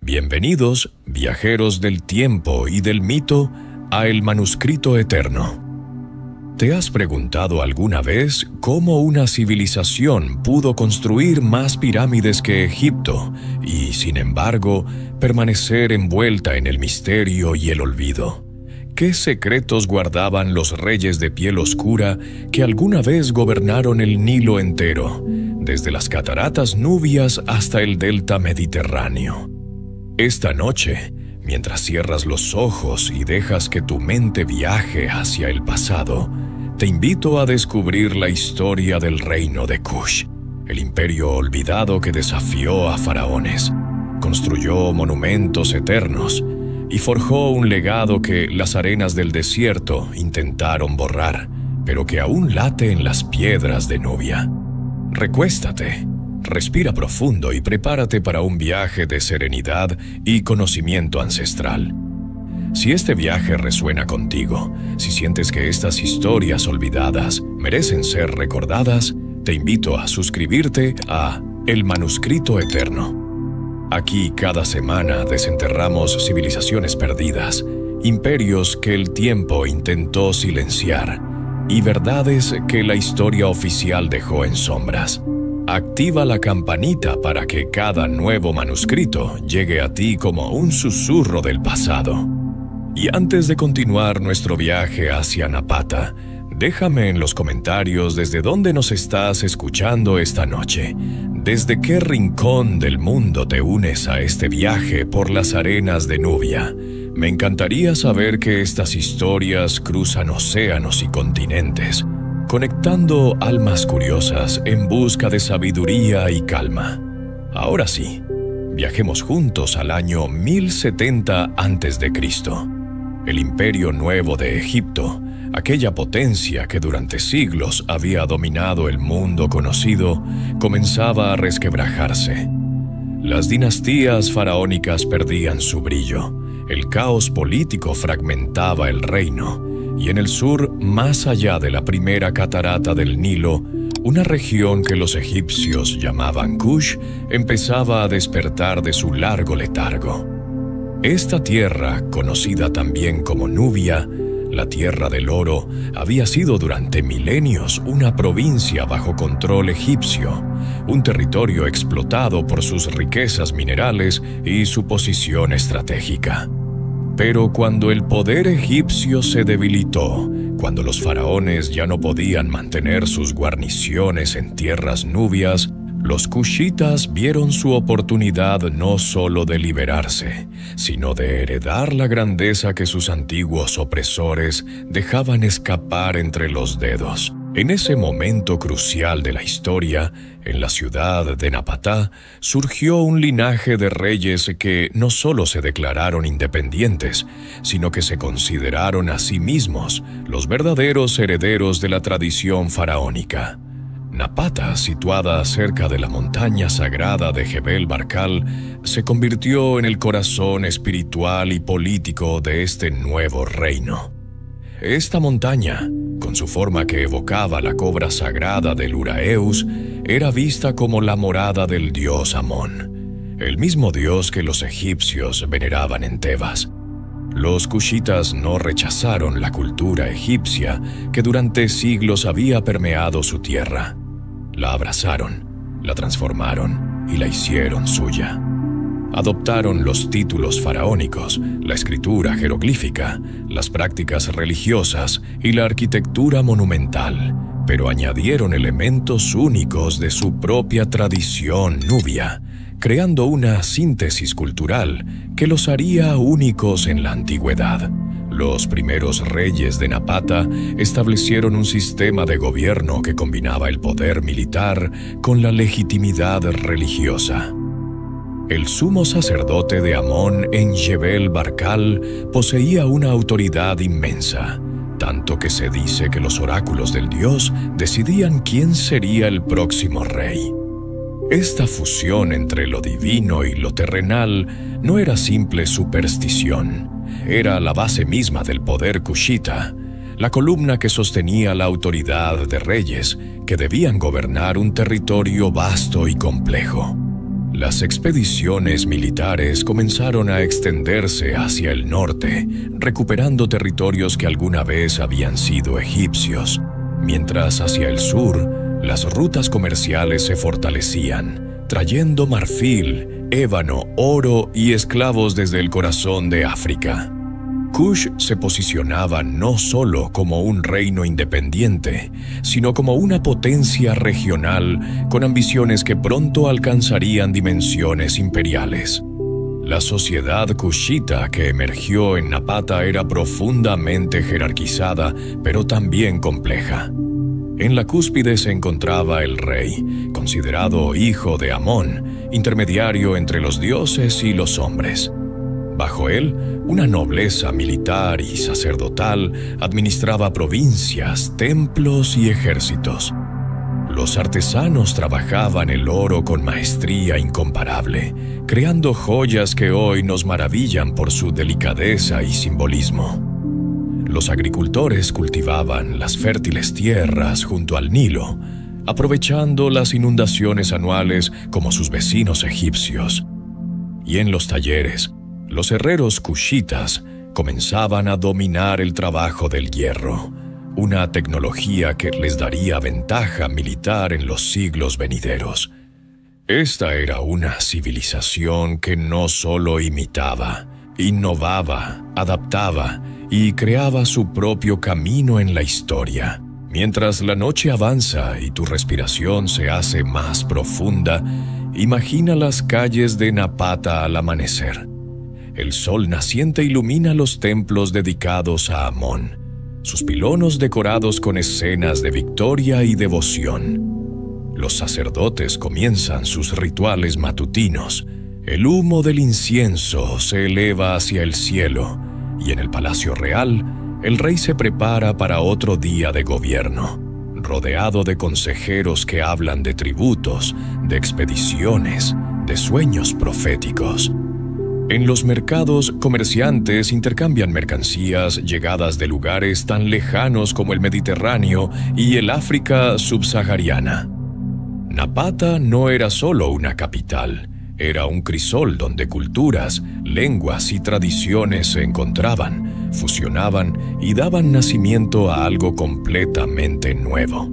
Bienvenidos, viajeros del tiempo y del mito, a El Manuscrito Eterno. ¿Te has preguntado alguna vez cómo una civilización pudo construir más pirámides que Egipto y, sin embargo, permanecer envuelta en el misterio y el olvido? ¿Qué secretos guardaban los reyes de piel oscura que alguna vez gobernaron el Nilo entero, desde las cataratas Nubias hasta el delta mediterráneo? Esta noche, mientras cierras los ojos y dejas que tu mente viaje hacia el pasado, te invito a descubrir la historia del reino de Kush, el imperio olvidado que desafió a faraones, construyó monumentos eternos y forjó un legado que las arenas del desierto intentaron borrar, pero que aún late en las piedras de Nubia. Recuéstate, respira profundo y prepárate para un viaje de serenidad y conocimiento ancestral. Si este viaje resuena contigo, si sientes que estas historias olvidadas merecen ser recordadas, te invito a suscribirte a El Manuscrito Eterno. Aquí cada semana desenterramos civilizaciones perdidas, imperios que el tiempo intentó silenciar y verdades que la historia oficial dejó en sombras. Activa la campanita para que cada nuevo manuscrito llegue a ti como un susurro del pasado. Y antes de continuar nuestro viaje hacia Napata, déjame en los comentarios desde dónde nos estás escuchando esta noche. ¿Desde qué rincón del mundo te unes a este viaje por las arenas de Nubia? Me encantaría saber que estas historias cruzan océanos y continentes, conectando almas curiosas en busca de sabiduría y calma. Ahora sí, viajemos juntos al año 1070 a.C. El Imperio Nuevo de Egipto, aquella potencia que durante siglos había dominado el mundo conocido, comenzaba a resquebrajarse. Las dinastías faraónicas perdían su brillo, el caos político fragmentaba el reino, y en el sur, más allá de la primera catarata del Nilo, una región que los egipcios llamaban Kush empezaba a despertar de su largo letargo. Esta tierra, conocida también como Nubia, la tierra del oro, había sido durante milenios una provincia bajo control egipcio, un territorio explotado por sus riquezas minerales y su posición estratégica. Pero cuando el poder egipcio se debilitó, cuando los faraones ya no podían mantener sus guarniciones en tierras nubias, los kushitas vieron su oportunidad no solo de liberarse, sino de heredar la grandeza que sus antiguos opresores dejaban escapar entre los dedos. En ese momento crucial de la historia, en la ciudad de Napata, surgió un linaje de reyes que no solo se declararon independientes, sino que se consideraron a sí mismos los verdaderos herederos de la tradición faraónica. Napata, situada cerca de la montaña sagrada de Jebel Barkal, se convirtió en el corazón espiritual y político de este nuevo reino. Esta montaña, con su forma que evocaba la cobra sagrada del Uraeus, era vista como la morada del dios Amón, el mismo dios que los egipcios veneraban en Tebas. Los kushitas no rechazaron la cultura egipcia que durante siglos había permeado su tierra. La abrazaron, la transformaron y la hicieron suya. Adoptaron los títulos faraónicos, la escritura jeroglífica, las prácticas religiosas y la arquitectura monumental, pero añadieron elementos únicos de su propia tradición nubia, creando una síntesis cultural que los haría únicos en la antigüedad. Los primeros reyes de Napata establecieron un sistema de gobierno que combinaba el poder militar con la legitimidad religiosa. El sumo sacerdote de Amón en Jebel Barkal poseía una autoridad inmensa, tanto que se dice que los oráculos del dios decidían quién sería el próximo rey. Esta fusión entre lo divino y lo terrenal no era simple superstición, era la base misma del poder kushita, la columna que sostenía la autoridad de reyes que debían gobernar un territorio vasto y complejo. las expediciones militares comenzaron a extenderse hacia el norte, recuperando territorios que alguna vez habían sido egipcios, mientras hacia el sur, las rutas comerciales se fortalecían, trayendo marfil, ébano, oro y esclavos desde el corazón de África. Kush se posicionaba no solo como un reino independiente, sino como una potencia regional con ambiciones que pronto alcanzarían dimensiones imperiales. La sociedad kushita que emergió en Napata era profundamente jerarquizada, pero también compleja. En la cúspide se encontraba el rey, considerado hijo de Amón, intermediario entre los dioses y los hombres. Bajo él, una nobleza militar y sacerdotal administraba provincias, templos y ejércitos. Los artesanos trabajaban el oro con maestría incomparable, creando joyas que hoy nos maravillan por su delicadeza y simbolismo. Los agricultores cultivaban las fértiles tierras junto al Nilo, aprovechando las inundaciones anuales como sus vecinos egipcios. Y en los talleres, los herreros kushitas comenzaban a dominar el trabajo del hierro, una tecnología que les daría ventaja militar en los siglos venideros. Esta era una civilización que no solo imitaba, innovaba, adaptaba y creaba su propio camino en la historia. Mientras la noche avanza y tu respiración se hace más profunda, imagina las calles de Napata al amanecer. El sol naciente ilumina los templos dedicados a Amón, sus pilonos decorados con escenas de victoria y devoción. Los sacerdotes comienzan sus rituales matutinos. El humo del incienso se eleva hacia el cielo, y en el palacio real, el rey se prepara para otro día de gobierno, rodeado de consejeros que hablan de tributos, de expediciones, de sueños proféticos. En los mercados, comerciantes intercambian mercancías llegadas de lugares tan lejanos como el Mediterráneo y el África subsahariana. Napata no era solo una capital, era un crisol donde culturas, lenguas y tradiciones se encontraban, fusionaban y daban nacimiento a algo completamente nuevo.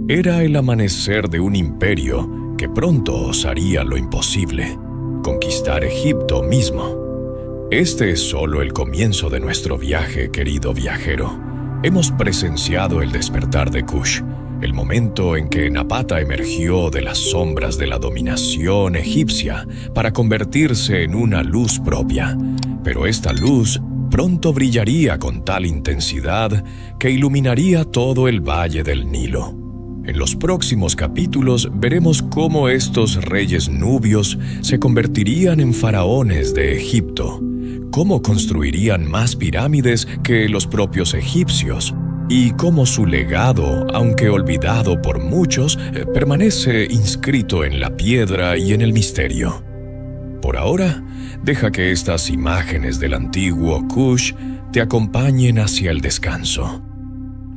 Era el amanecer de un imperio que pronto osaría lo imposible: conquistar Egipto mismo. Este es solo el comienzo de nuestro viaje, querido viajero. Hemos presenciado el despertar de Kush, el momento en que Napata emergió de las sombras de la dominación egipcia para convertirse en una luz propia. Pero esta luz pronto brillaría con tal intensidad que iluminaría todo el valle del Nilo. En los próximos capítulos veremos cómo estos reyes nubios se convertirían en faraones de Egipto, cómo construirían más pirámides que los propios egipcios, y cómo su legado, aunque olvidado por muchos, permanece inscrito en la piedra y en el misterio. Por ahora, deja que estas imágenes del antiguo Kush te acompañen hacia el descanso.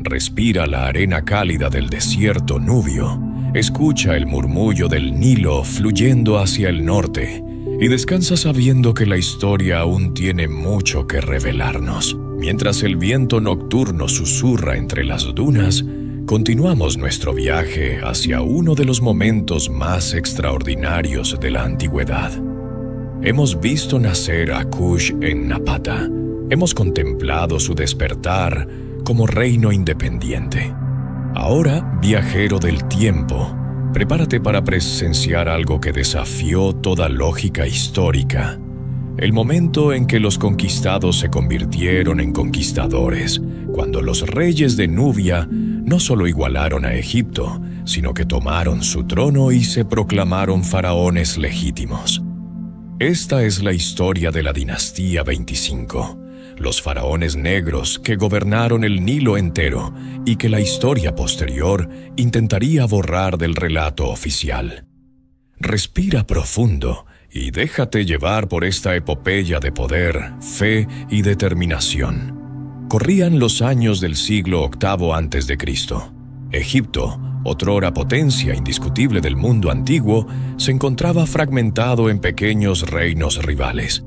Respira la arena cálida del desierto nubio, escucha el murmullo del Nilo fluyendo hacia el norte y descansa sabiendo que la historia aún tiene mucho que revelarnos. Mientras el viento nocturno susurra entre las dunas, continuamos nuestro viaje hacia uno de los momentos más extraordinarios de la antigüedad. Hemos visto nacer a Kush en Napata, hemos contemplado su despertar como reino independiente. Ahora, viajero del tiempo, prepárate para presenciar algo que desafió toda lógica histórica. El momento en que los conquistados se convirtieron en conquistadores, cuando los reyes de Nubia no solo igualaron a Egipto, sino que tomaron su trono y se proclamaron faraones legítimos. Esta es la historia de la dinastía 25. Los faraones negros que gobernaron el Nilo entero y que la historia posterior intentaría borrar del relato oficial. Respira profundo y déjate llevar por esta epopeya de poder, fe y determinación. Corrían los años del siglo VIII a.C. Egipto, otrora potencia indiscutible del mundo antiguo, se encontraba fragmentado en pequeños reinos rivales.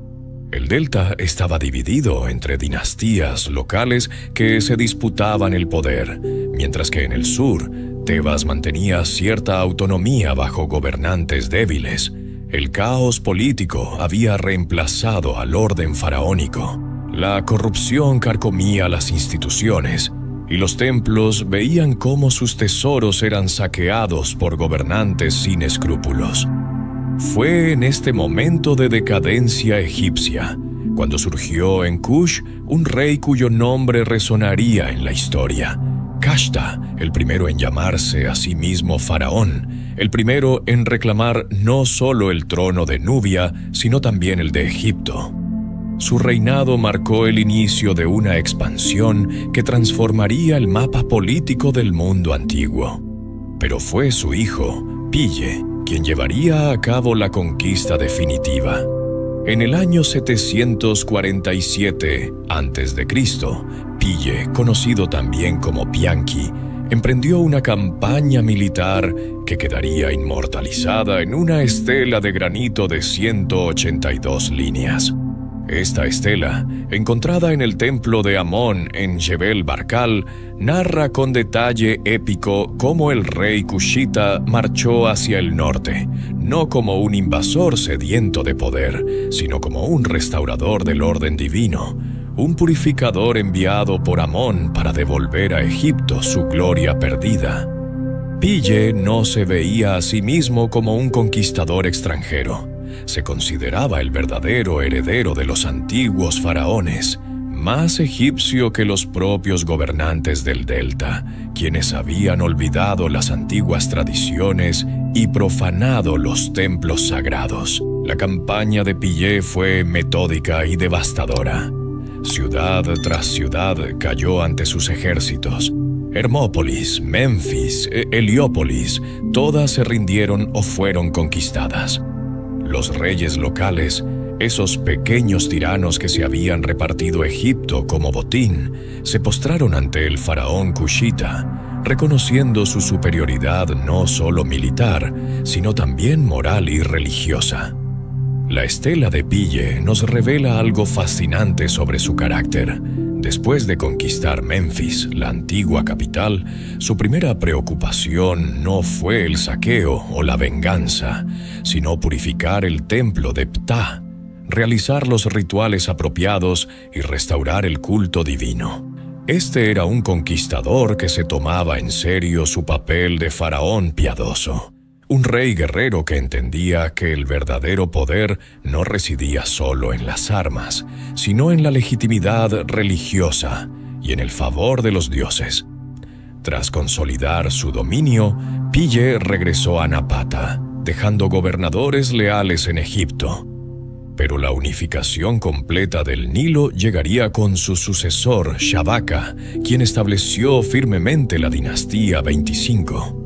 El delta estaba dividido entre dinastías locales que se disputaban el poder, mientras que en el sur, Tebas mantenía cierta autonomía bajo gobernantes débiles. El caos político había reemplazado al orden faraónico. La corrupción carcomía las instituciones, y los templos veían cómo sus tesoros eran saqueados por gobernantes sin escrúpulos. Fue en este momento de decadencia egipcia cuando surgió en Kush un rey cuyo nombre resonaría en la historia. Kashta, el primero en llamarse a sí mismo faraón, el primero en reclamar no solo el trono de Nubia, sino también el de Egipto. Su reinado marcó el inicio de una expansión que transformaría el mapa político del mundo antiguo. Pero fue su hijo, Pille, quien llevaría a cabo la conquista definitiva. En el año 747 a.C., Pille, conocido también como Pianki, emprendió una campaña militar que quedaría inmortalizada en una estela de granito de 182 líneas. Esta estela, encontrada en el templo de Amón en Jebel Barkal, narra con detalle épico cómo el rey cushita marchó hacia el norte, no como un invasor sediento de poder, sino como un restaurador del orden divino, un purificador enviado por Amón para devolver a Egipto su gloria perdida. Pille no se veía a sí mismo como un conquistador extranjero. Se consideraba el verdadero heredero de los antiguos faraones, más egipcio que los propios gobernantes del delta, quienes habían olvidado las antiguas tradiciones y profanado los templos sagrados. La campaña de Pille fue metódica y devastadora. Ciudad tras ciudad cayó ante sus ejércitos. Hermópolis, Memphis, Heliópolis, todas se rindieron o fueron conquistadas. Los reyes locales, esos pequeños tiranos que se habían repartido Egipto como botín, se postraron ante el faraón cushita, reconociendo su superioridad no solo militar, sino también moral y religiosa. La estela de Pille nos revela algo fascinante sobre su carácter. Después de conquistar Memphis, la antigua capital, su primera preocupación no fue el saqueo o la venganza, sino purificar el templo de Ptah, realizar los rituales apropiados y restaurar el culto divino. Este era un conquistador que se tomaba en serio su papel de faraón piadoso. Un rey guerrero que entendía que el verdadero poder no residía solo en las armas, sino en la legitimidad religiosa y en el favor de los dioses. Tras consolidar su dominio, Pille regresó a Napata, dejando gobernadores leales en Egipto. Pero la unificación completa del Nilo llegaría con su sucesor, Shabaka, quien estableció firmemente la dinastía 25.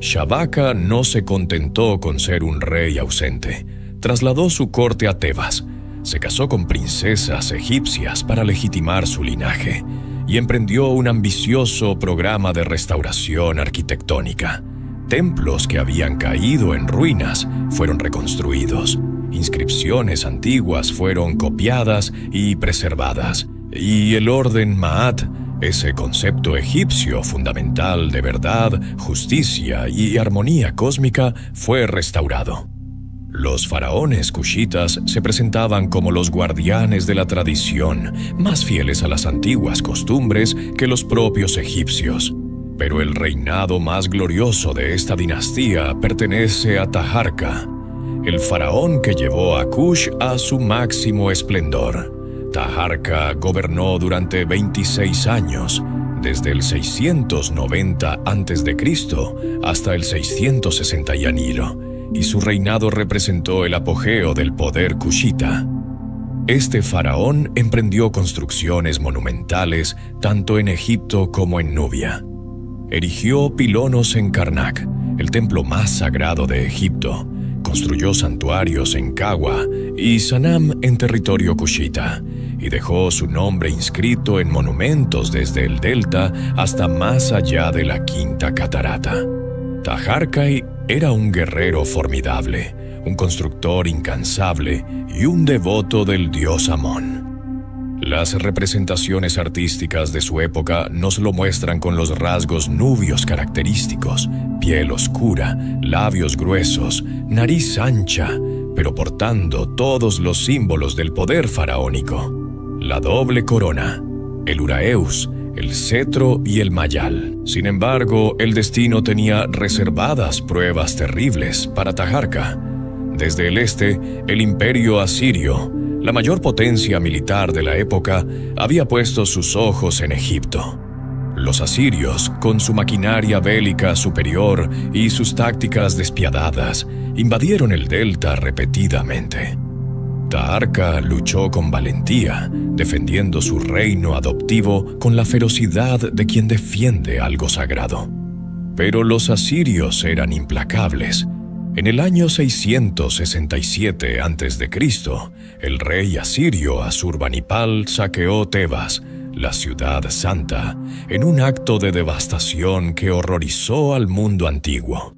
Shabaka no se contentó con ser un rey ausente. Trasladó su corte a Tebas, se casó con princesas egipcias para legitimar su linaje y emprendió un ambicioso programa de restauración arquitectónica. Templos que habían caído en ruinas fueron reconstruidos, inscripciones antiguas fueron copiadas y preservadas, y el orden Ma'at, ese concepto egipcio fundamental de verdad, justicia y armonía cósmica, fue restaurado. Los faraones cushitas se presentaban como los guardianes de la tradición, más fieles a las antiguas costumbres que los propios egipcios. Pero el reinado más glorioso de esta dinastía pertenece a Taharka, el faraón que llevó a Kush a su máximo esplendor. Taharka gobernó durante 26 años, desde el 690 a.C. hasta el 660 y anillo, y su reinado representó el apogeo del poder cushita. Este faraón emprendió construcciones monumentales tanto en Egipto como en Nubia. Erigió pilonos en Karnak, el templo más sagrado de Egipto. Construyó santuarios en Kawa y Sanam en territorio cushita, y dejó su nombre inscrito en monumentos desde el delta hasta más allá de la Quinta Catarata. Taharkai era un guerrero formidable, un constructor incansable y un devoto del dios Amón. Las representaciones artísticas de su época nos lo muestran con los rasgos nubios característicos: piel oscura, labios gruesos, nariz ancha, pero portando todos los símbolos del poder faraónico: la doble corona, el uraeus, el cetro y el mayal. Sin embargo, el destino tenía reservadas pruebas terribles para Taharka. Desde el este, el imperio asirio, la mayor potencia militar de la época, había puesto sus ojos en Egipto. Los asirios, con su maquinaria bélica superior y sus tácticas despiadadas, invadieron el delta repetidamente. Taharka luchó con valentía, defendiendo su reino adoptivo con la ferocidad de quien defiende algo sagrado. Pero los asirios eran implacables. En el año 667 a.C., el rey asirio Asurbanipal saqueó Tebas, la ciudad santa, en un acto de devastación que horrorizó al mundo antiguo.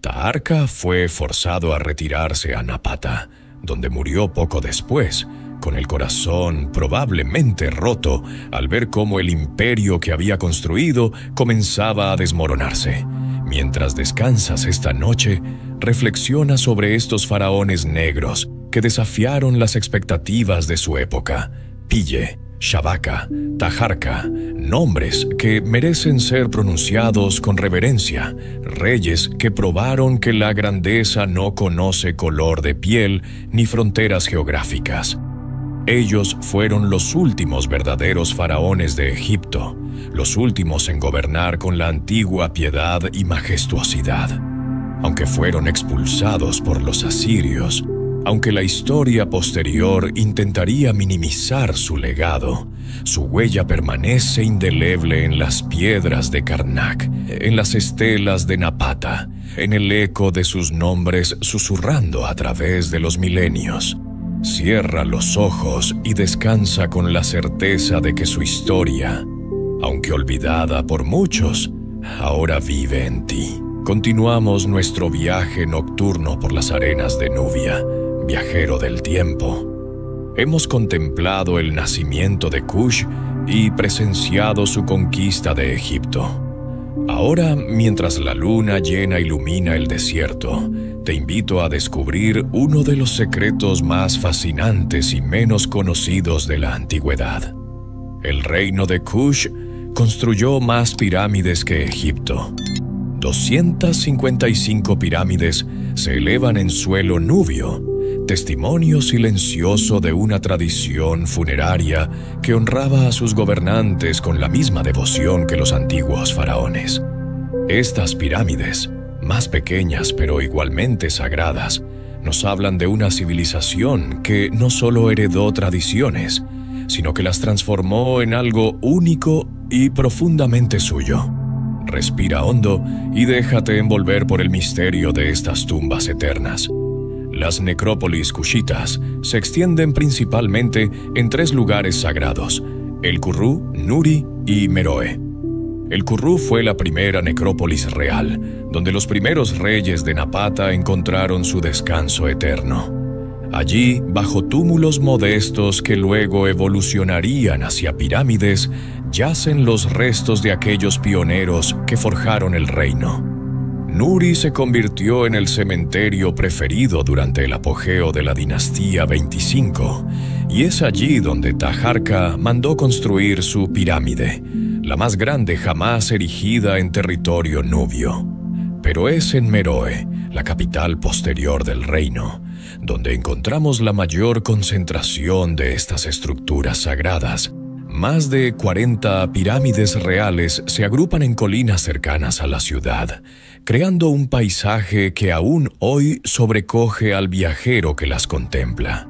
Taharka fue forzado a retirarse a Napata, donde murió poco después, con el corazón probablemente roto al ver cómo el imperio que había construido comenzaba a desmoronarse. Mientras descansas esta noche, reflexiona sobre estos faraones negros que desafiaron las expectativas de su época: Pille, Shabaka, Taharka, nombres que merecen ser pronunciados con reverencia, reyes que probaron que la grandeza no conoce color de piel ni fronteras geográficas. Ellos fueron los últimos verdaderos faraones de Egipto, los últimos en gobernar con la antigua piedad y majestuosidad. Aunque fueron expulsados por los asirios, aunque la historia posterior intentaría minimizar su legado, su huella permanece indeleble en las piedras de Karnak, en las estelas de Napata, en el eco de sus nombres susurrando a través de los milenios. Cierra los ojos y descansa con la certeza de que su historia, aunque olvidada por muchos, ahora vive en ti. Continuamos nuestro viaje nocturno por las arenas de Nubia, viajero del tiempo. Hemos contemplado el nacimiento de Kush y presenciado su conquista de Egipto. Ahora, mientras la luna llena ilumina el desierto, te invito a descubrir uno de los secretos más fascinantes y menos conocidos de la antigüedad. El reino de Kush construyó más pirámides que Egipto. 255 pirámides se elevan en suelo nubio, testimonio silencioso de una tradición funeraria que honraba a sus gobernantes con la misma devoción que los antiguos faraones. Estas pirámides, más pequeñas pero igualmente sagradas, nos hablan de una civilización que no solo heredó tradiciones, sino que las transformó en algo único y profundamente suyo. Respira hondo y déjate envolver por el misterio de estas tumbas eternas. Las necrópolis kushitas se extienden principalmente en 3 lugares sagrados: el Kurru, Nuri y Meroe. El Kurru fue la primera necrópolis real, donde los primeros reyes de Napata encontraron su descanso eterno. Allí, bajo túmulos modestos que luego evolucionarían hacia pirámides, yacen los restos de aquellos pioneros que forjaron el reino. Nuri se convirtió en el cementerio preferido durante el apogeo de la dinastía 25, y es allí donde Taharka mandó construir su pirámide, la más grande jamás erigida en territorio nubio. Pero es en Meroe, la capital posterior del reino, donde encontramos la mayor concentración de estas estructuras sagradas. Más de 40 pirámides reales se agrupan en colinas cercanas a la ciudad, creando un paisaje que aún hoy sobrecoge al viajero que las contempla.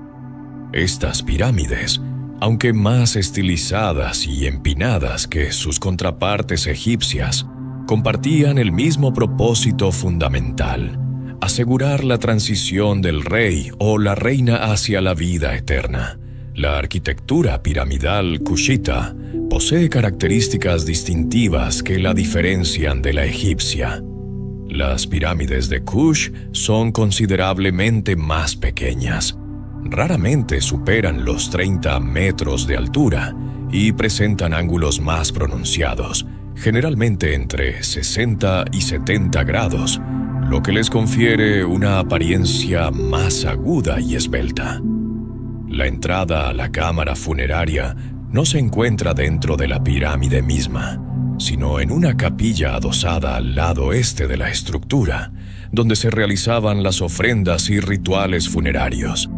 Estas pirámides, aunque más estilizadas y empinadas que sus contrapartes egipcias, compartían el mismo propósito fundamental: asegurar la transición del rey o la reina hacia la vida eterna. La arquitectura piramidal kushita posee características distintivas que la diferencian de la egipcia. Las pirámides de Kush son considerablemente más pequeñas. Raramente superan los 30 metros de altura y presentan ángulos más pronunciados, generalmente entre 60 y 70 grados, lo que les confiere una apariencia más aguda y esbelta. La entrada a la cámara funeraria no se encuentra dentro de la pirámide misma, sino en una capilla adosada al lado este de la estructura, donde se realizaban las ofrendas y rituales funerarios.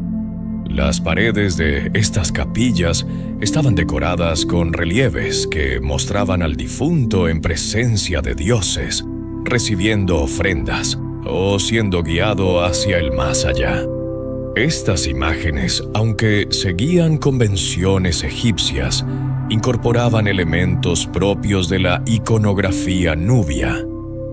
Las paredes de estas capillas estaban decoradas con relieves que mostraban al difunto en presencia de dioses, recibiendo ofrendas o siendo guiado hacia el más allá. Estas imágenes, aunque seguían convenciones egipcias, incorporaban elementos propios de la iconografía nubia,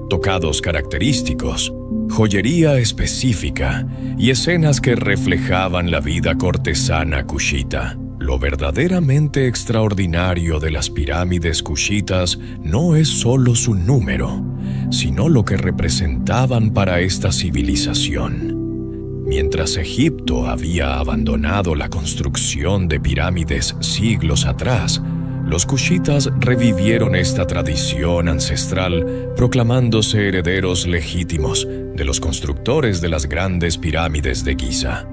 tocados característicos, joyería específica y escenas que reflejaban la vida cortesana kushita. Lo verdaderamente extraordinario de las pirámides kushitas no es solo su número, sino lo que representaban para esta civilización. Mientras Egipto había abandonado la construcción de pirámides siglos atrás, los kushitas revivieron esta tradición ancestral, proclamándose herederos legítimos de los constructores de las grandes pirámides de Giza.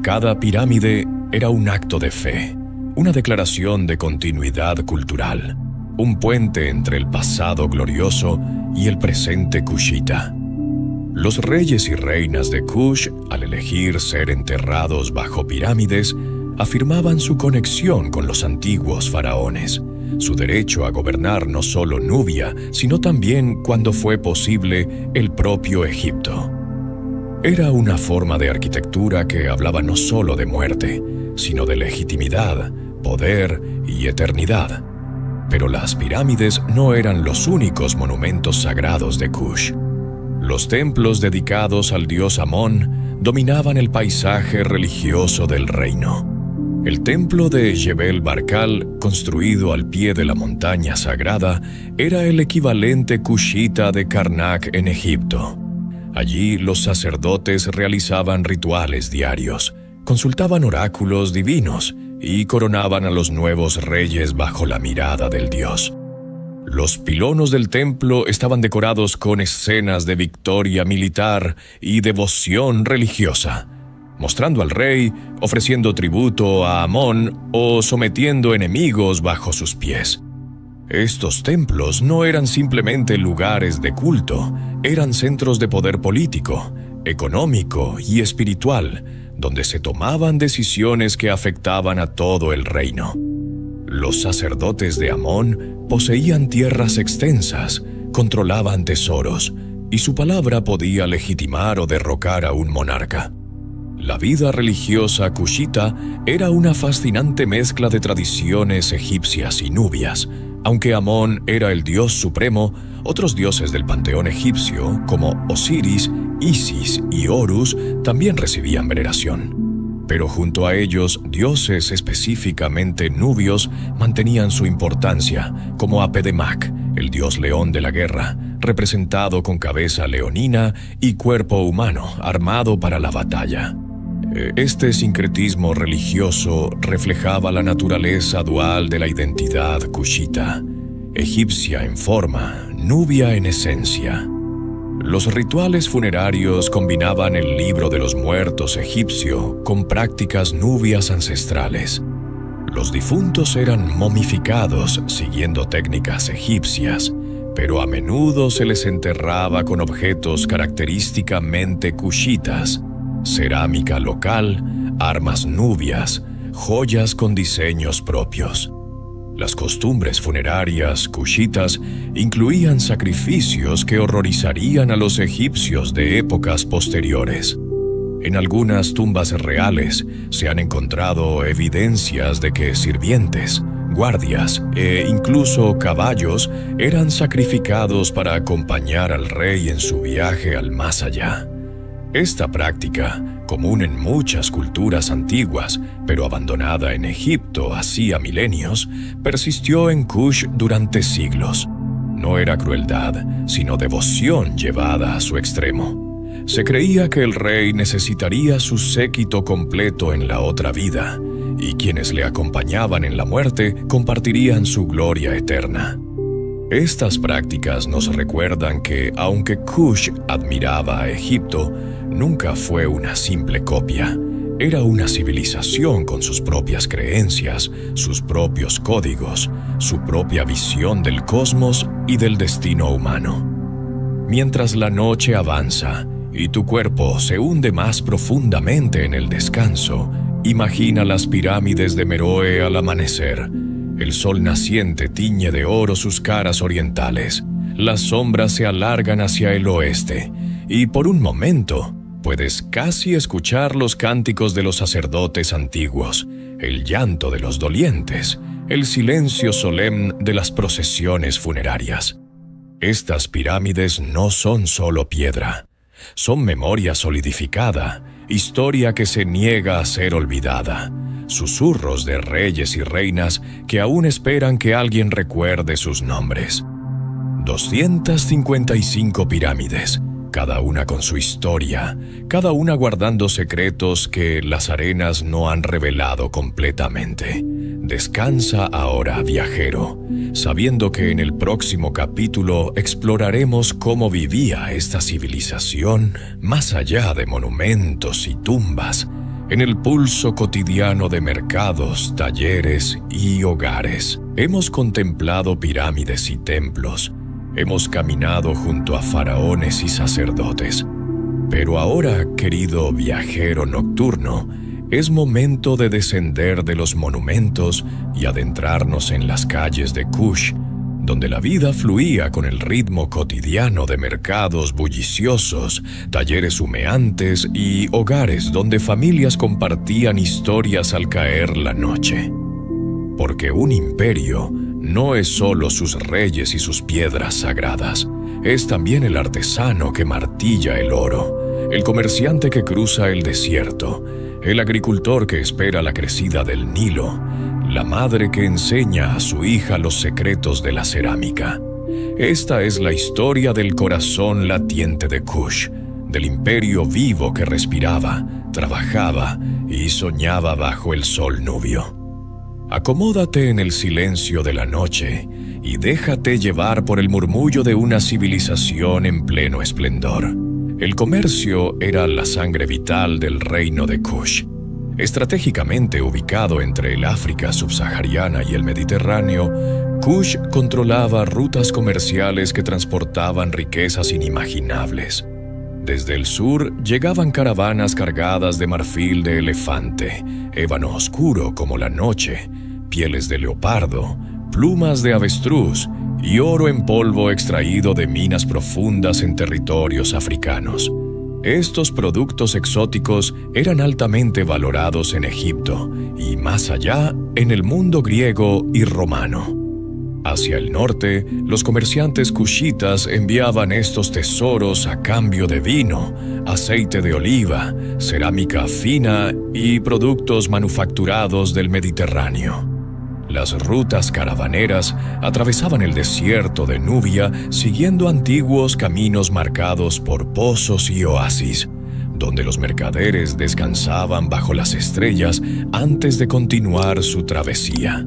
Cada pirámide era un acto de fe, una declaración de continuidad cultural, un puente entre el pasado glorioso y el presente kushita. Los reyes y reinas de Kush, al elegir ser enterrados bajo pirámides, afirmaban su conexión con los antiguos faraones, su derecho a gobernar no solo Nubia, sino también, cuando fue posible, el propio Egipto. Era una forma de arquitectura que hablaba no solo de muerte, sino de legitimidad, poder y eternidad. Pero las pirámides no eran los únicos monumentos sagrados de Kush. Los templos dedicados al dios Amón dominaban el paisaje religioso del reino. El templo de Jebel Barkal, construido al pie de la montaña sagrada, era el equivalente kushita de Karnak en Egipto. Allí los sacerdotes realizaban rituales diarios, consultaban oráculos divinos y coronaban a los nuevos reyes bajo la mirada del dios. Los pilonos del templo estaban decorados con escenas de victoria militar y devoción religiosa, mostrando al rey, ofreciendo tributo a Amón o sometiendo enemigos bajo sus pies. Estos templos no eran simplemente lugares de culto, eran centros de poder político, económico y espiritual, donde se tomaban decisiones que afectaban a todo el reino. Los sacerdotes de Amón poseían tierras extensas, controlaban tesoros, y su palabra podía legitimar o derrocar a un monarca. La vida religiosa kushita era una fascinante mezcla de tradiciones egipcias y nubias. Aunque Amón era el dios supremo, otros dioses del panteón egipcio, como Osiris, Isis y Horus, también recibían veneración. Pero junto a ellos, dioses específicamente nubios mantenían su importancia, como Apedemac, el dios león de la guerra, representado con cabeza leonina y cuerpo humano armado para la batalla. Este sincretismo religioso reflejaba la naturaleza dual de la identidad kushita, egipcia en forma, nubia en esencia. Los rituales funerarios combinaban el libro de los muertos egipcio con prácticas nubias ancestrales. Los difuntos eran momificados siguiendo técnicas egipcias, pero a menudo se les enterraba con objetos característicamente kushitas, cerámica local, armas nubias, joyas con diseños propios. Las costumbres funerarias kushitas incluían sacrificios que horrorizarían a los egipcios de épocas posteriores. En algunas tumbas reales se han encontrado evidencias de que sirvientes, guardias e incluso caballos eran sacrificados para acompañar al rey en su viaje al más allá. Esta práctica, común en muchas culturas antiguas, pero abandonada en Egipto hacía milenios, persistió en Kush durante siglos. No era crueldad, sino devoción llevada a su extremo. Se creía que el rey necesitaría su séquito completo en la otra vida, y quienes le acompañaban en la muerte compartirían su gloria eterna. Estas prácticas nos recuerdan que, aunque Kush admiraba a Egipto, nunca fue una simple copia. Era una civilización con sus propias creencias, sus propios códigos, su propia visión del cosmos y del destino humano. Mientras la noche avanza y tu cuerpo se hunde más profundamente en el descanso, imagina las pirámides de Meroe al amanecer. El sol naciente tiñe de oro sus caras orientales, las sombras se alargan hacia el oeste, y por un momento puedes casi escuchar los cánticos de los sacerdotes antiguos, el llanto de los dolientes, el silencio solemne de las procesiones funerarias. Estas pirámides no son solo piedra, son memoria solidificada, historia que se niega a ser olvidada, susurros de reyes y reinas que aún esperan que alguien recuerde sus nombres. 255 pirámides, cada una con su historia, cada una guardando secretos que las arenas no han revelado completamente. Descansa ahora, viajero, sabiendo que en el próximo capítulo exploraremos cómo vivía esta civilización más allá de monumentos y tumbas, en el pulso cotidiano de mercados, talleres y hogares. Hemos contemplado pirámides y templos, hemos caminado junto a faraones y sacerdotes. Pero ahora, querido viajero nocturno, es momento de descender de los monumentos y adentrarnos en las calles de Kush, donde la vida fluía con el ritmo cotidiano de mercados bulliciosos, talleres humeantes y hogares donde familias compartían historias al caer la noche. Porque un imperio no es solo sus reyes y sus piedras sagradas, es también el artesano que martilla el oro, el comerciante que cruza el desierto, el agricultor que espera la crecida del Nilo, la madre que enseña a su hija los secretos de la cerámica. Esta es la historia del corazón latiente de Kush, del imperio vivo que respiraba, trabajaba y soñaba bajo el sol nubio. Acomódate en el silencio de la noche y déjate llevar por el murmullo de una civilización en pleno esplendor. El comercio era la sangre vital del reino de Kush. Estratégicamente ubicado entre el África subsahariana y el Mediterráneo, Kush controlaba rutas comerciales que transportaban riquezas inimaginables. Desde el sur llegaban caravanas cargadas de marfil de elefante, ébano oscuro como la noche, pieles de leopardo, plumas de avestruz y oro en polvo extraído de minas profundas en territorios africanos. Estos productos exóticos eran altamente valorados en Egipto y más allá en el mundo griego y romano. Hacia el norte, los comerciantes kushitas enviaban estos tesoros a cambio de vino, aceite de oliva, cerámica fina y productos manufacturados del Mediterráneo. Las rutas caravaneras atravesaban el desierto de Nubia siguiendo antiguos caminos marcados por pozos y oasis, donde los mercaderes descansaban bajo las estrellas antes de continuar su travesía.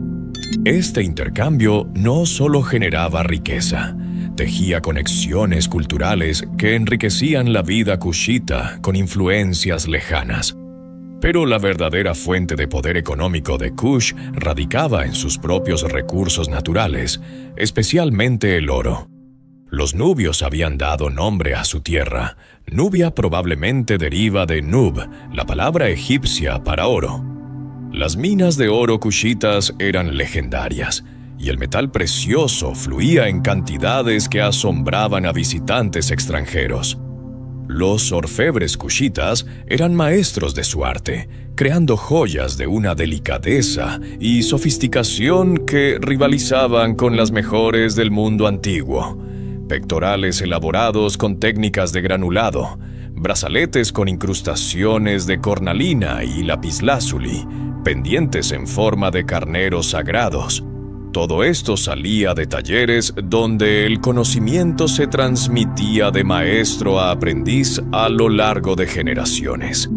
Este intercambio no solo generaba riqueza, tejía conexiones culturales que enriquecían la vida kushita con influencias lejanas. Pero la verdadera fuente de poder económico de Kush radicaba en sus propios recursos naturales, especialmente el oro. Los nubios habían dado nombre a su tierra. Nubia probablemente deriva de Nub, la palabra egipcia para oro. Las minas de oro kushitas eran legendarias, y el metal precioso fluía en cantidades que asombraban a visitantes extranjeros. Los orfebres kushitas eran maestros de su arte, creando joyas de una delicadeza y sofisticación que rivalizaban con las mejores del mundo antiguo. Pectorales elaborados con técnicas de granulado, brazaletes con incrustaciones de cornalina y lapislázuli, pendientes en forma de carneros sagrados. Todo esto salía de talleres donde el conocimiento se transmitía de maestro a aprendiz a lo largo de generaciones.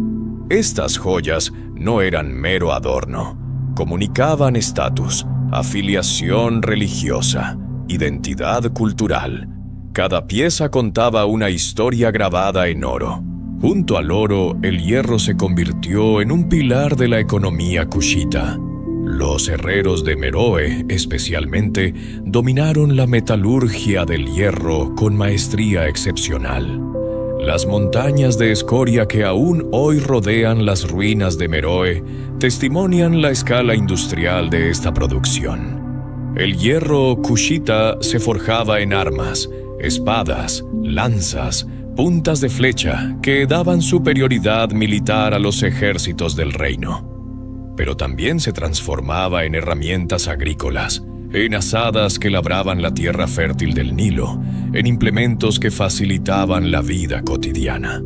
Estas joyas no eran mero adorno, comunicaban estatus, afiliación religiosa, identidad cultural. Cada pieza contaba una historia grabada en oro. Junto al oro, el hierro se convirtió en un pilar de la economía kushita. Los herreros de Meroe, especialmente, dominaron la metalurgia del hierro con maestría excepcional. Las montañas de escoria que aún hoy rodean las ruinas de Meroe testimonian la escala industrial de esta producción. El hierro kushita se forjaba en armas, espadas, lanzas, puntas de flecha que daban superioridad militar a los ejércitos del reino. Pero también se transformaba en herramientas agrícolas, en azadas que labraban la tierra fértil del Nilo, en implementos que facilitaban la vida cotidiana.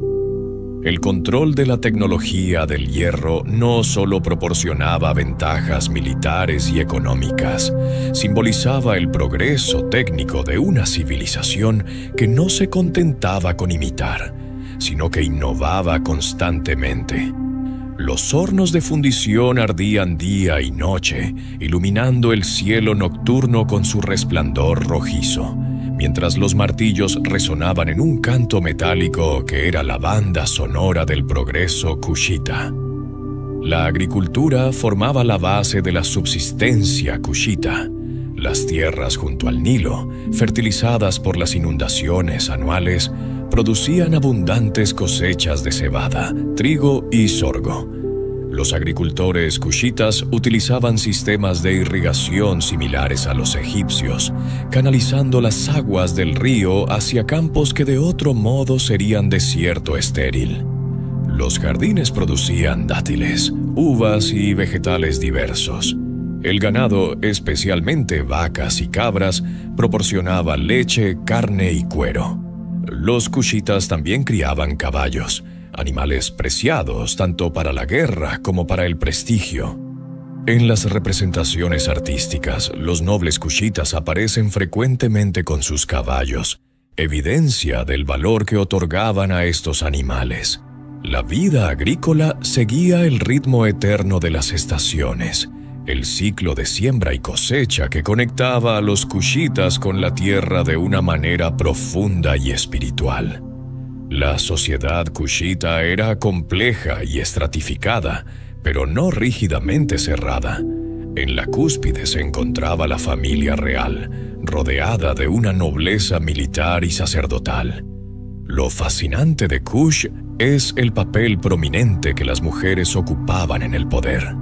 El control de la tecnología del hierro no solo proporcionaba ventajas militares y económicas, simbolizaba el progreso técnico de una civilización que no se contentaba con imitar, sino que innovaba constantemente. Los hornos de fundición ardían día y noche, iluminando el cielo nocturno con su resplandor rojizo, mientras los martillos resonaban en un canto metálico que era la banda sonora del progreso kushita. La agricultura formaba la base de la subsistencia kushita. Las tierras junto al Nilo, fertilizadas por las inundaciones anuales, producían abundantes cosechas de cebada, trigo y sorgo. Los agricultores kushitas utilizaban sistemas de irrigación similares a los egipcios, canalizando las aguas del río hacia campos que de otro modo serían desierto estéril. Los jardines producían dátiles, uvas y vegetales diversos. El ganado, especialmente vacas y cabras, proporcionaba leche, carne y cuero. Los kushitas también criaban caballos, animales preciados tanto para la guerra como para el prestigio. En las representaciones artísticas, los nobles kushitas aparecen frecuentemente con sus caballos, evidencia del valor que otorgaban a estos animales. La vida agrícola seguía el ritmo eterno de las estaciones, el ciclo de siembra y cosecha que conectaba a los kushitas con la tierra de una manera profunda y espiritual. La sociedad kushita era compleja y estratificada, pero no rígidamente cerrada. En la cúspide se encontraba la familia real, rodeada de una nobleza militar y sacerdotal. Lo fascinante de Kush es el papel prominente que las mujeres ocupaban en el poder.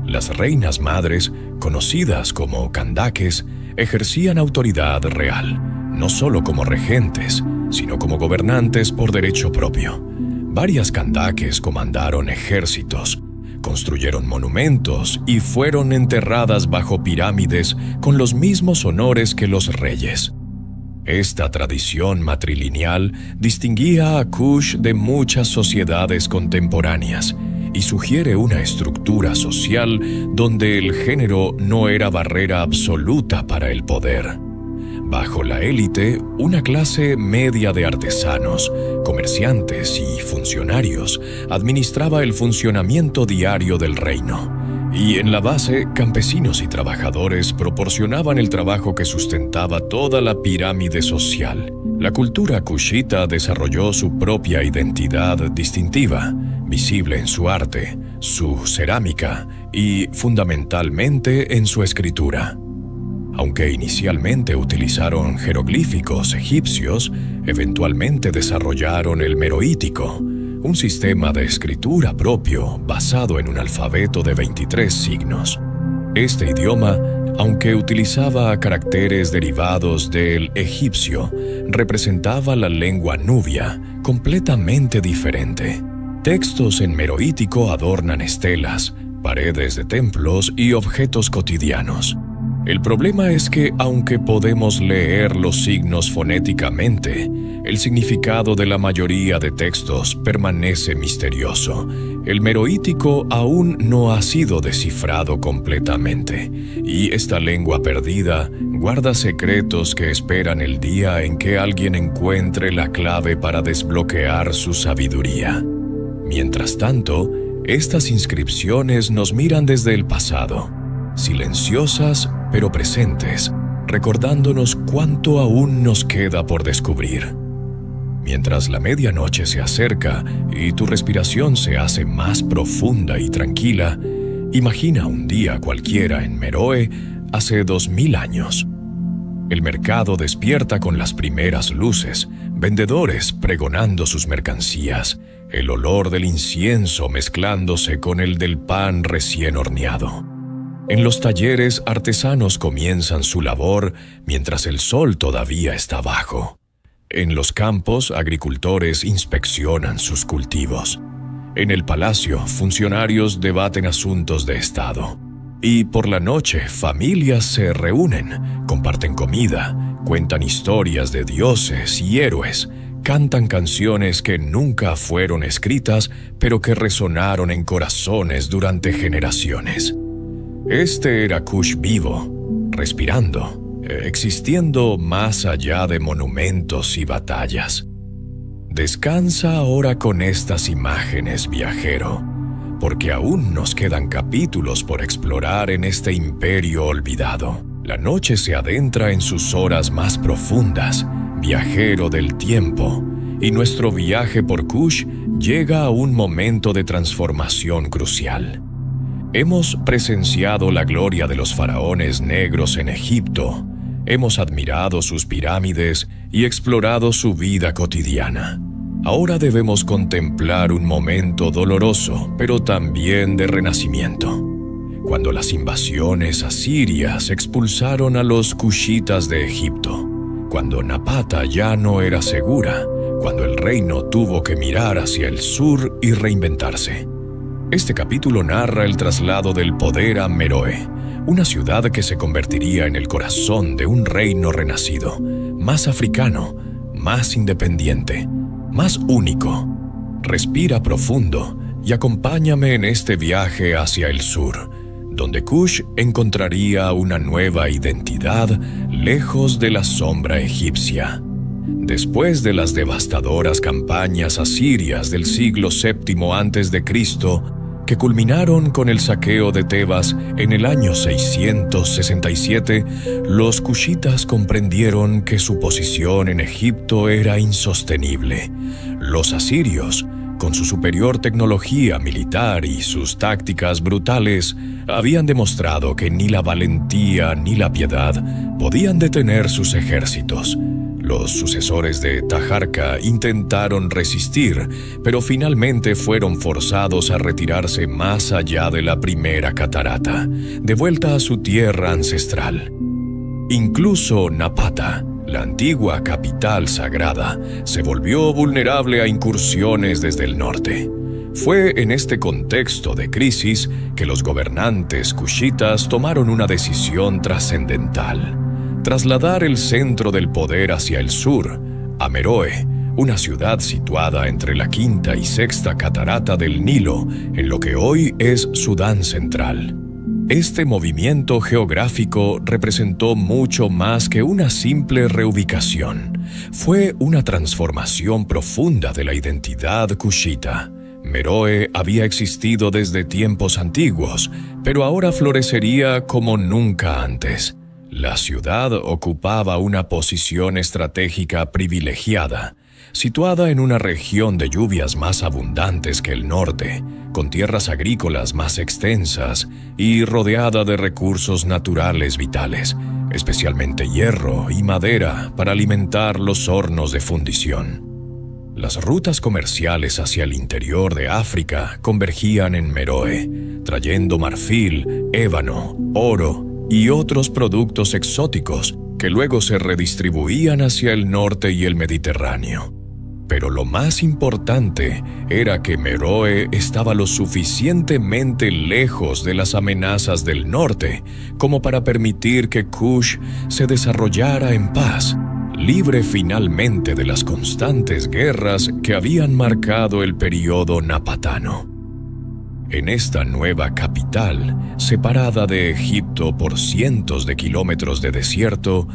Las reinas madres, conocidas como kandakes, ejercían autoridad real, no solo como regentes, sino como gobernantes por derecho propio. Varias kandakes comandaron ejércitos, construyeron monumentos y fueron enterradas bajo pirámides con los mismos honores que los reyes. Esta tradición matrilineal distinguía a Kush de muchas sociedades contemporáneas y sugiere una estructura social donde el género no era barrera absoluta para el poder. Bajo la élite, una clase media de artesanos, comerciantes y funcionarios administraba el funcionamiento diario del reino. Y en la base, campesinos y trabajadores proporcionaban el trabajo que sustentaba toda la pirámide social. La cultura kushita desarrolló su propia identidad distintiva, visible en su arte, su cerámica y, fundamentalmente, en su escritura. Aunque inicialmente utilizaron jeroglíficos egipcios, eventualmente desarrollaron el meroítico, un sistema de escritura propio basado en un alfabeto de 23 signos. Este idioma, aunque utilizaba caracteres derivados del egipcio, representaba la lengua nubia, completamente diferente. Textos en meroítico adornan estelas, paredes de templos y objetos cotidianos. El problema es que, aunque podemos leer los signos fonéticamente, el significado de la mayoría de textos permanece misterioso. El meroítico aún no ha sido descifrado completamente, y esta lengua perdida guarda secretos que esperan el día en que alguien encuentre la clave para desbloquear su sabiduría. Mientras tanto, estas inscripciones nos miran desde el pasado, silenciosas pero presentes, recordándonos cuánto aún nos queda por descubrir. Mientras la medianoche se acerca y tu respiración se hace más profunda y tranquila, imagina un día cualquiera en Meroe hace 2000 años. El mercado despierta con las primeras luces, vendedores pregonando sus mercancías, el olor del incienso mezclándose con el del pan recién horneado. En los talleres, artesanos comienzan su labor mientras el sol todavía está bajo. En los campos, agricultores inspeccionan sus cultivos. En el palacio, funcionarios debaten asuntos de Estado. Y por la noche, familias se reúnen, comparten comida, cuentan historias de dioses y héroes, cantan canciones que nunca fueron escritas, pero que resonaron en corazones durante generaciones. Este era Kush vivo, respirando, existiendo más allá de monumentos y batallas. Descansa ahora con estas imágenes, viajero, porque aún nos quedan capítulos por explorar en este imperio olvidado. La noche se adentra en sus horas más profundas, viajero del tiempo, y nuestro viaje por Kush llega a un momento de transformación crucial. Hemos presenciado la gloria de los faraones negros en Egipto, hemos admirado sus pirámides y explorado su vida cotidiana. Ahora debemos contemplar un momento doloroso, pero también de renacimiento. Cuando las invasiones asirias expulsaron a los cushitas de Egipto, cuando Napata ya no era segura, cuando el reino tuvo que mirar hacia el sur y reinventarse. Este capítulo narra el traslado del poder a Meroe, una ciudad que se convertiría en el corazón de un reino renacido, más africano, más independiente, más único. Respira profundo y acompáñame en este viaje hacia el sur, donde Kush encontraría una nueva identidad lejos de la sombra egipcia. Después de las devastadoras campañas asirias del siglo VII a.C., que culminaron con el saqueo de Tebas en el año 667, los cushitas comprendieron que su posición en Egipto era insostenible. Los asirios, con su superior tecnología militar y sus tácticas brutales, habían demostrado que ni la valentía ni la piedad podían detener sus ejércitos. Los sucesores de Taharka intentaron resistir, pero finalmente fueron forzados a retirarse más allá de la primera catarata, de vuelta a su tierra ancestral. Incluso Napata, la antigua capital sagrada, se volvió vulnerable a incursiones desde el norte. Fue en este contexto de crisis que los gobernantes cushitas tomaron una decisión trascendental: trasladar el centro del poder hacia el sur, a Meroe, una ciudad situada entre la quinta y sexta catarata del Nilo, en lo que hoy es Sudán Central. Este movimiento geográfico representó mucho más que una simple reubicación. Fue una transformación profunda de la identidad cushita. Meroe había existido desde tiempos antiguos, pero ahora florecería como nunca antes. La ciudad ocupaba una posición estratégica privilegiada, situada en una región de lluvias más abundantes que el norte, con tierras agrícolas más extensas y rodeada de recursos naturales vitales, especialmente hierro y madera para alimentar los hornos de fundición. Las rutas comerciales hacia el interior de África convergían en Meroe, trayendo marfil, ébano, oro y otros productos exóticos que luego se redistribuían hacia el norte y el Mediterráneo. Pero lo más importante era que Meroe estaba lo suficientemente lejos de las amenazas del norte como para permitir que Kush se desarrollara en paz, libre finalmente de las constantes guerras que habían marcado el período napatano. En esta nueva capital, separada de Egipto por cientos de kilómetros de desierto,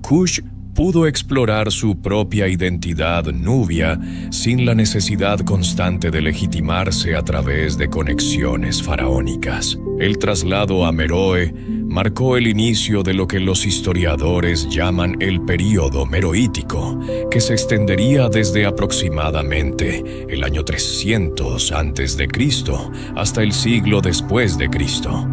Kush pudo explorar su propia identidad nubia sin la necesidad constante de legitimarse a través de conexiones faraónicas. El traslado a Meroe marcó el inicio de lo que los historiadores llaman el período meroítico, que se extendería desde aproximadamente el año 300 a.C. hasta el siglo después de Cristo.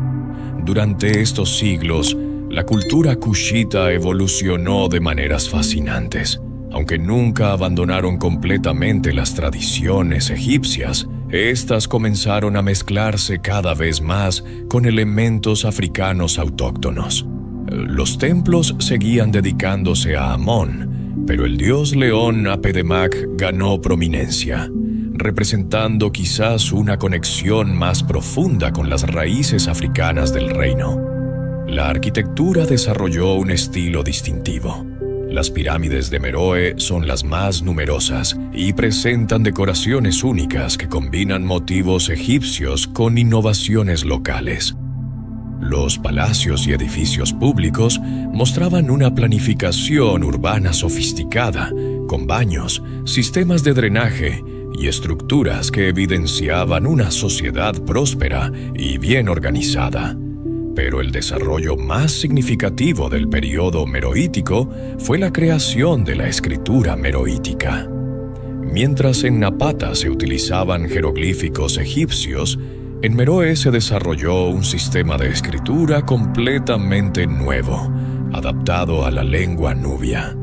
Durante estos siglos, la cultura kushita evolucionó de maneras fascinantes. Aunque nunca abandonaron completamente las tradiciones egipcias, estas comenzaron a mezclarse cada vez más con elementos africanos autóctonos. Los templos seguían dedicándose a Amón, pero el dios león Apedemac ganó prominencia, representando quizás una conexión más profunda con las raíces africanas del reino. La arquitectura desarrolló un estilo distintivo. Las pirámides de Meroe son las más numerosas y presentan decoraciones únicas que combinan motivos egipcios con innovaciones locales. Los palacios y edificios públicos mostraban una planificación urbana sofisticada, con baños, sistemas de drenaje y estructuras que evidenciaban una sociedad próspera y bien organizada. Pero el desarrollo más significativo del período meroítico fue la creación de la escritura meroítica. Mientras en Napata se utilizaban jeroglíficos egipcios, en Meroe se desarrolló un sistema de escritura completamente nuevo, adaptado a la lengua nubia.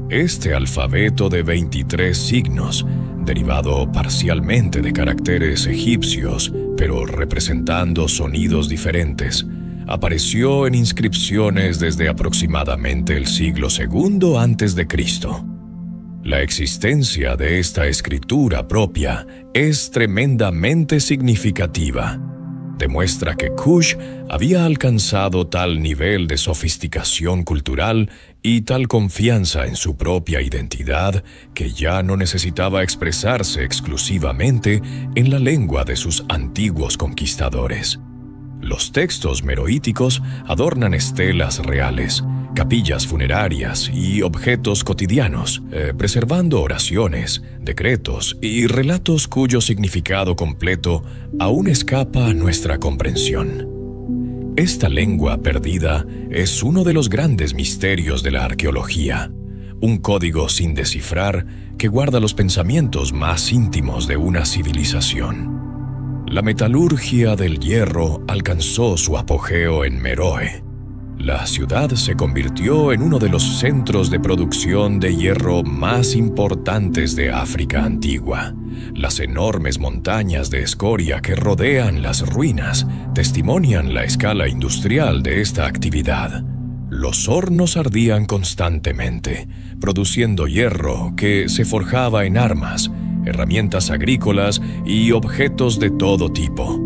Este alfabeto de 23 signos, derivado parcialmente de caracteres egipcios, pero representando sonidos diferentes, apareció en inscripciones desde aproximadamente el siglo II a.C. La existencia de esta escritura propia es tremendamente significativa. Demuestra que Kush había alcanzado tal nivel de sofisticación cultural y tal confianza en su propia identidad que ya no necesitaba expresarse exclusivamente en la lengua de sus antiguos conquistadores. Los textos meroíticos adornan estelas reales, capillas funerarias y objetos cotidianos, preservando oraciones, decretos y relatos cuyo significado completo aún escapa a nuestra comprensión. Esta lengua perdida es uno de los grandes misterios de la arqueología, un código sin descifrar que guarda los pensamientos más íntimos de una civilización. La metalurgia del hierro alcanzó su apogeo en Meroe. La ciudad se convirtió en uno de los centros de producción de hierro más importantes de África antigua. Las enormes montañas de escoria que rodean las ruinas testimonian la escala industrial de esta actividad. Los hornos ardían constantemente, produciendo hierro que se forjaba en armas, herramientas agrícolas y objetos de todo tipo.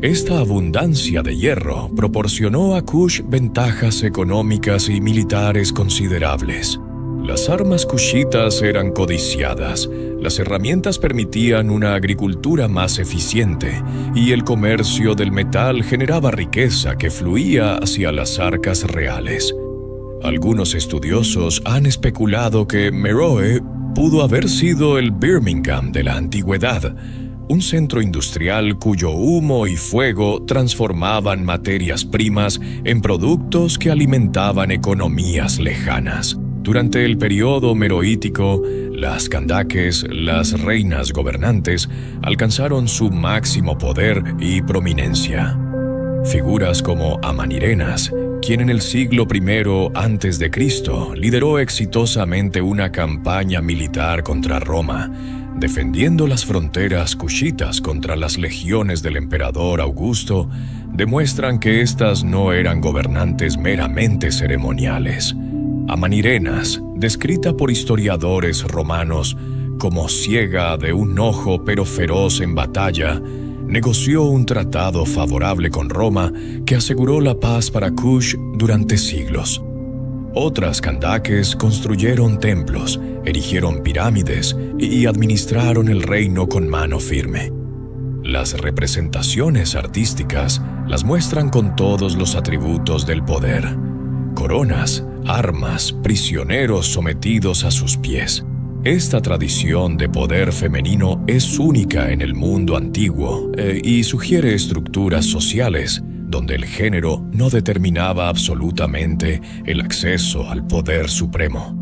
Esta abundancia de hierro proporcionó a Kush ventajas económicas y militares considerables. Las armas kushitas eran codiciadas, las herramientas permitían una agricultura más eficiente y el comercio del metal generaba riqueza que fluía hacia las arcas reales. Algunos estudiosos han especulado que Meroe pudo haber sido el Birmingham de la antigüedad, un centro industrial cuyo humo y fuego transformaban materias primas en productos que alimentaban economías lejanas. Durante el período meroítico, las Kandakes, las reinas gobernantes, alcanzaron su máximo poder y prominencia. Figuras como Amanirenas, quien en el siglo I a.C. lideró exitosamente una campaña militar contra Roma, defendiendo las fronteras kushitas contra las legiones del emperador Augusto, demuestran que éstas no eran gobernantes meramente ceremoniales. Amanirenas, descrita por historiadores romanos, como ciega de un ojo pero feroz en batalla, negoció un tratado favorable con Roma que aseguró la paz para Kush durante siglos. Otras Candaques construyeron templos, erigieron pirámides y administraron el reino con mano firme. Las representaciones artísticas las muestran con todos los atributos del poder: coronas, armas, prisioneros sometidos a sus pies. Esta tradición de poder femenino es única en el mundo antiguo y sugiere estructuras sociales donde el género no determinaba absolutamente el acceso al poder supremo.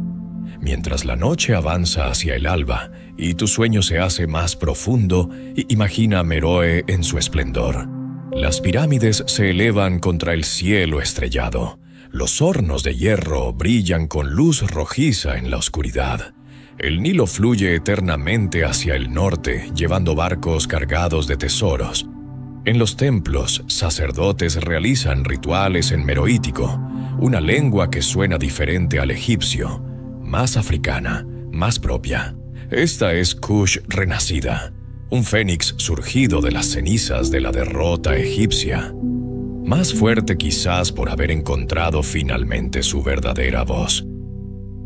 Mientras la noche avanza hacia el alba y tu sueño se hace más profundo, imagina a Meroe en su esplendor. Las pirámides se elevan contra el cielo estrellado. Los hornos de hierro brillan con luz rojiza en la oscuridad. El Nilo fluye eternamente hacia el norte, llevando barcos cargados de tesoros. En los templos, sacerdotes realizan rituales en meroítico, una lengua que suena diferente al egipcio, más africana, más propia. Esta es Kush renacida, un fénix surgido de las cenizas de la derrota egipcia. Más fuerte quizás por haber encontrado finalmente su verdadera voz.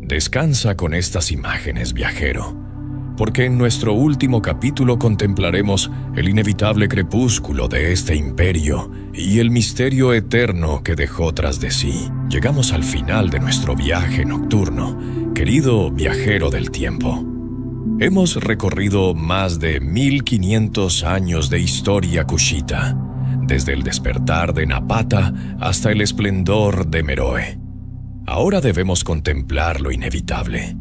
Descansa con estas imágenes, viajero, porque en nuestro último capítulo contemplaremos el inevitable crepúsculo de este imperio y el misterio eterno que dejó tras de sí. Llegamos al final de nuestro viaje nocturno, querido viajero del tiempo. Hemos recorrido más de 1500 años de historia kushita, desde el despertar de Napata hasta el esplendor de Meroe. Ahora debemos contemplar lo inevitable: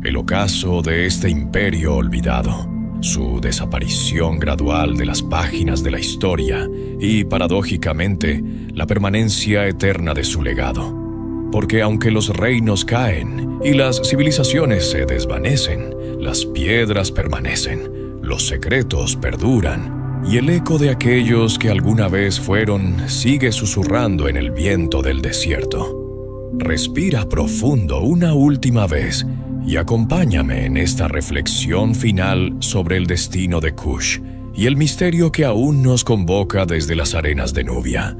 el ocaso de este imperio olvidado, su desaparición gradual de las páginas de la historia y, paradójicamente, la permanencia eterna de su legado. Porque aunque los reinos caen y las civilizaciones se desvanecen, las piedras permanecen, los secretos perduran, y el eco de aquellos que alguna vez fueron sigue susurrando en el viento del desierto. Respira profundo una última vez y acompáñame en esta reflexión final sobre el destino de Kush y el misterio que aún nos convoca desde las arenas de Nubia.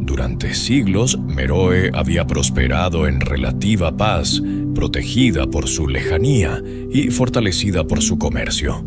Durante siglos, Meroe había prosperado en relativa paz, protegida por su lejanía y fortalecida por su comercio.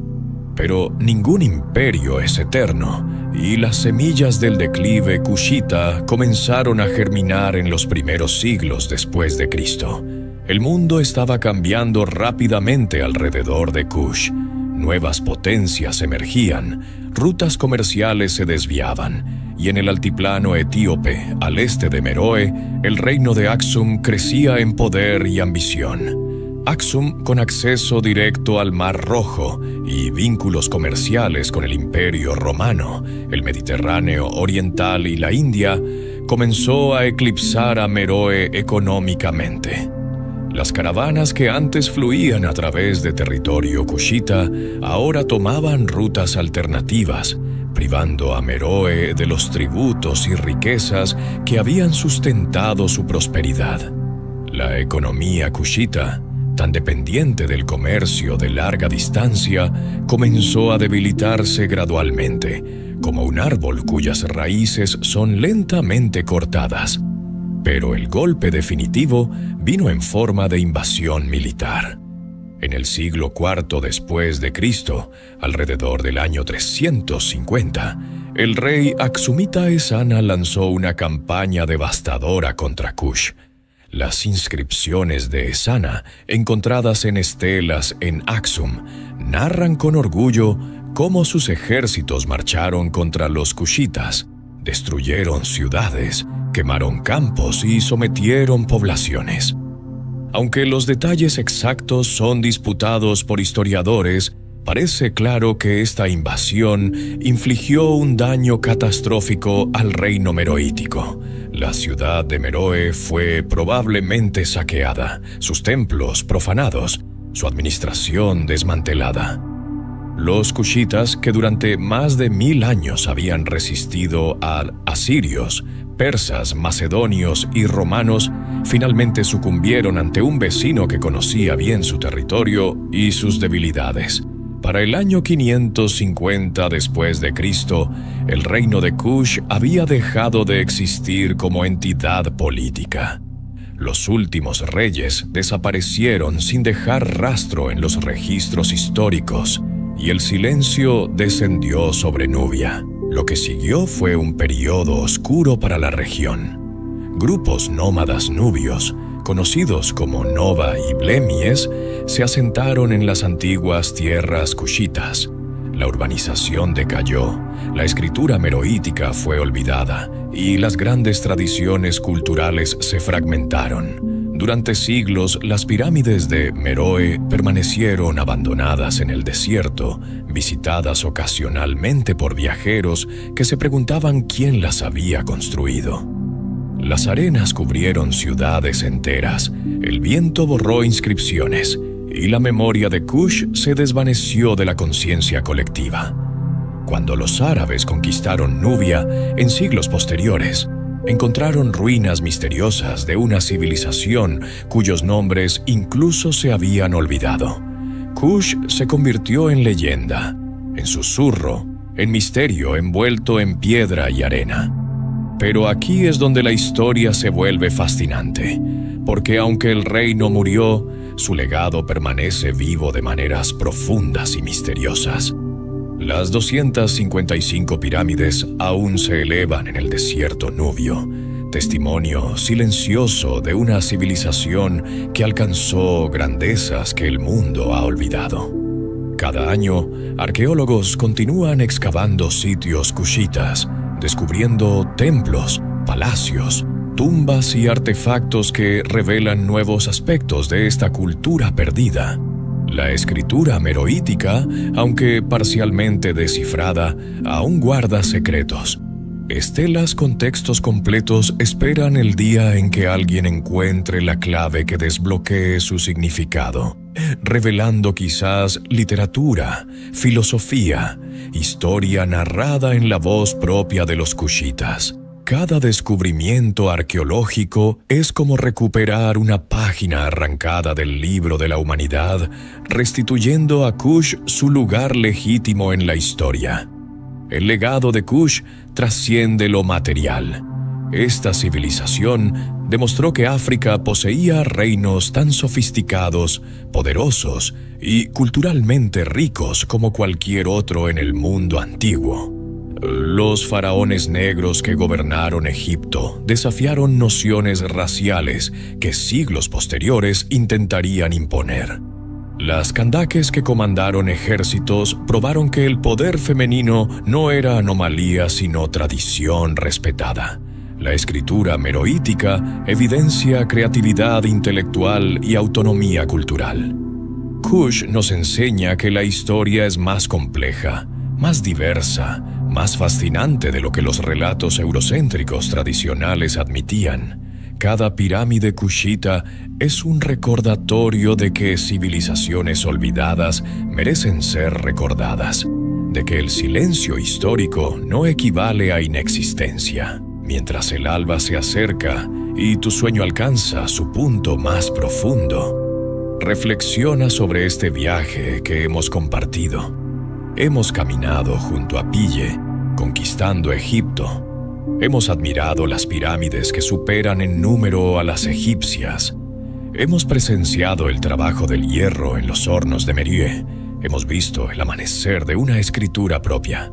Pero ningún imperio es eterno, y las semillas del declive kushita comenzaron a germinar en los primeros siglos después de Cristo. El mundo estaba cambiando rápidamente alrededor de Kush. Nuevas potencias emergían, rutas comerciales se desviaban, y en el altiplano etíope, al este de Meroe, el reino de Aksum crecía en poder y ambición. Aksum, con acceso directo al Mar Rojo y vínculos comerciales con el Imperio Romano, el Mediterráneo Oriental y la India, comenzó a eclipsar a Meroe económicamente. Las caravanas que antes fluían a través de territorio kushita ahora tomaban rutas alternativas, privando a Meroe de los tributos y riquezas que habían sustentado su prosperidad. La economía kushita, tan dependiente del comercio de larga distancia, comenzó a debilitarse gradualmente, como un árbol cuyas raíces son lentamente cortadas. Pero el golpe definitivo vino en forma de invasión militar. En el siglo IV después de Cristo, alrededor del año 350, el rey aksumita Esana lanzó una campaña devastadora contra Kush. Las inscripciones de Esana, encontradas en estelas en Aksum, narran con orgullo cómo sus ejércitos marcharon contra los kushitas, destruyeron ciudades, quemaron campos y sometieron poblaciones. Aunque los detalles exactos son disputados por historiadores, parece claro que esta invasión infligió un daño catastrófico al reino meroítico. La ciudad de Meroe fue probablemente saqueada, sus templos profanados, su administración desmantelada. Los kushitas, que durante más de 1000 años habían resistido a asirios, persas, macedonios y romanos, finalmente sucumbieron ante un vecino que conocía bien su territorio y sus debilidades. Para el año 550 después de Cristo, el reino de Kush había dejado de existir como entidad política. Los últimos reyes desaparecieron sin dejar rastro en los registros históricos, y el silencio descendió sobre Nubia. Lo que siguió fue un periodo oscuro para la región. Grupos nómadas nubios, conocidos como Nova y Blemies, se asentaron en las antiguas tierras cushitas. La urbanización decayó, la escritura meroítica fue olvidada y las grandes tradiciones culturales se fragmentaron. Durante siglos, las pirámides de Meroe permanecieron abandonadas en el desierto, visitadas ocasionalmente por viajeros que se preguntaban quién las había construido. Las arenas cubrieron ciudades enteras, el viento borró inscripciones y la memoria de Kush se desvaneció de la conciencia colectiva. Cuando los árabes conquistaron Nubia en siglos posteriores, encontraron ruinas misteriosas de una civilización cuyos nombres incluso se habían olvidado. Kush se convirtió en leyenda, en susurro, en misterio envuelto en piedra y arena. Pero aquí es donde la historia se vuelve fascinante, porque aunque el reino murió, su legado permanece vivo de maneras profundas y misteriosas. Las 255 pirámides aún se elevan en el desierto nubio, testimonio silencioso de una civilización que alcanzó grandezas que el mundo ha olvidado. Cada año, arqueólogos continúan excavando sitios kushitas, descubriendo templos, palacios, tumbas y artefactos que revelan nuevos aspectos de esta cultura perdida. La escritura meroítica, aunque parcialmente descifrada, aún guarda secretos. Estelas con textos completos esperan el día en que alguien encuentre la clave que desbloquee su significado, revelando quizás literatura, filosofía, historia narrada en la voz propia de los kushitas. Cada descubrimiento arqueológico es como recuperar una página arrancada del libro de la humanidad, restituyendo a Kush su lugar legítimo en la historia. El legado de Kush trasciende lo material. Esta civilización demostró que África poseía reinos tan sofisticados, poderosos y culturalmente ricos como cualquier otro en el mundo antiguo. Los faraones negros que gobernaron Egipto desafiaron nociones raciales que siglos posteriores intentarían imponer. Las Kandakes que comandaron ejércitos probaron que el poder femenino no era anomalía sino tradición respetada. La escritura meroítica evidencia creatividad intelectual y autonomía cultural. Kush nos enseña que la historia es más compleja, más diversa, más fascinante de lo que los relatos eurocéntricos tradicionales admitían. Cada pirámide kushita es un recordatorio de que civilizaciones olvidadas merecen ser recordadas, de que el silencio histórico no equivale a inexistencia. Mientras el alba se acerca y tu sueño alcanza su punto más profundo, reflexiona sobre este viaje que hemos compartido. Hemos caminado junto a Pille, conquistando Egipto. Hemos admirado las pirámides que superan en número a las egipcias. Hemos presenciado el trabajo del hierro en los hornos de Meroe. Hemos visto el amanecer de una escritura propia.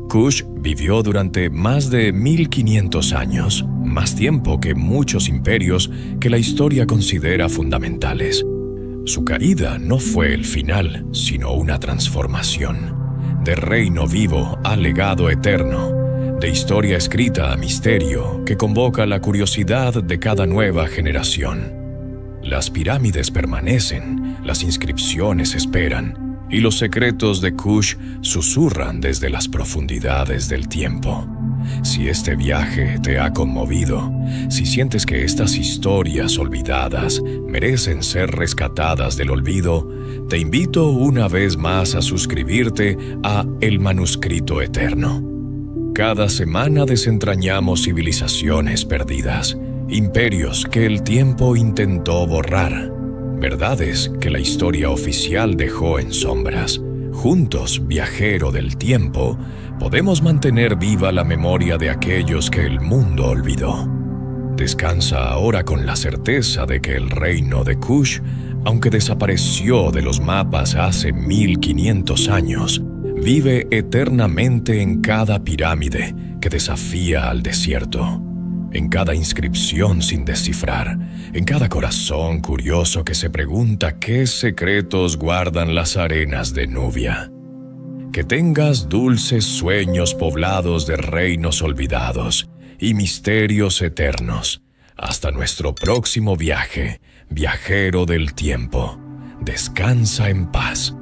Kush vivió durante más de 1500 años, más tiempo que muchos imperios que la historia considera fundamentales. Su caída no fue el final, sino una transformación. De reino vivo a legado eterno, de historia escrita a misterio que convoca la curiosidad de cada nueva generación. Las pirámides permanecen, las inscripciones esperan, y los secretos de Kush susurran desde las profundidades del tiempo. Si este viaje te ha conmovido, si sientes que estas historias olvidadas merecen ser rescatadas del olvido, te invito una vez más a suscribirte a El Manuscrito Eterno. Cada semana desentrañamos civilizaciones perdidas, imperios que el tiempo intentó borrar, verdades que la historia oficial dejó en sombras, Juntos, viajero del tiempo, podemos mantener viva la memoria de aquellos que el mundo olvidó. Descansa ahora con la certeza de que el reino de Kush, aunque desapareció de los mapas hace 1500 años, vive eternamente en cada pirámide que desafía al desierto, en cada inscripción sin descifrar, en cada corazón curioso que se pregunta qué secretos guardan las arenas de Nubia. Que tengas dulces sueños poblados de reinos olvidados y misterios eternos. Hasta nuestro próximo viaje, viajero del tiempo. Descansa en paz.